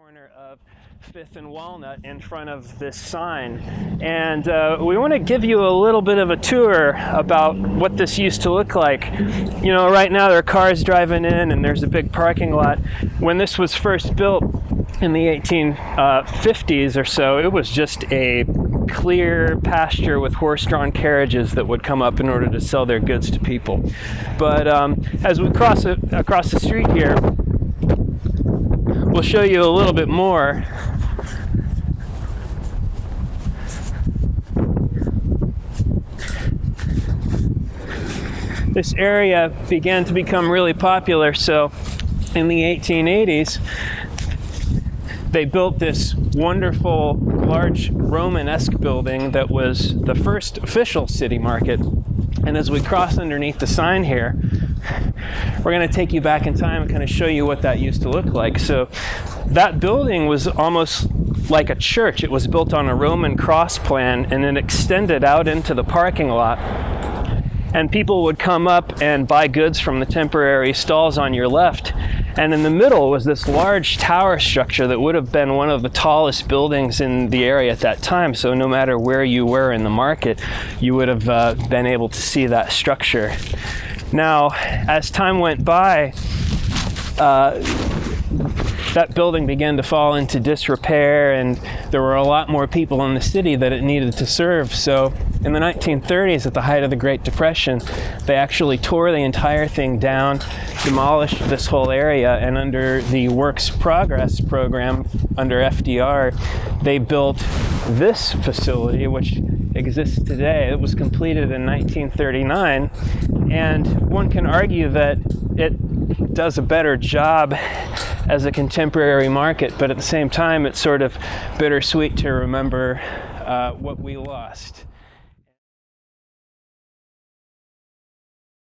corner of 5th and Walnut in front of this sign, and we want to give you a little bit of a tour about what this used to look like. You know, right now there are cars driving in and there's a big parking lot. When this was first built in the 1850s or so, it was just a clear pasture with horse-drawn carriages that would come up in order to sell their goods to people. But as we cross across the street here, we'll show you a little bit more. This area began to become really popular, so in the 1880s, they built this wonderful, large Romanesque building that was the first official city market. And as we cross underneath the sign here, we're going to take you back in time and kind of show you what that used to look like. So that building was almost like a church. It was built on a Roman cross plan and then extended out into the parking lot. And people would come up and buy goods from the temporary stalls on your left. And in the middle was this large tower structure that would have been one of the tallest buildings in the area at that time. So no matter where you were in the market, you would have been able to see that structure. Now, as time went by, that building began to fall into disrepair, and there were a lot more people in the city that it needed to serve. So in the 1930s, at the height of the Great Depression, they actually tore the entire thing down, demolished this whole area, and under the Works Progress program under FDR, they built this facility, which exists today. It was completed in 1939, and one can argue that it does a better job as a contemporary market, but at the same time it's sort of bittersweet to remember what we lost.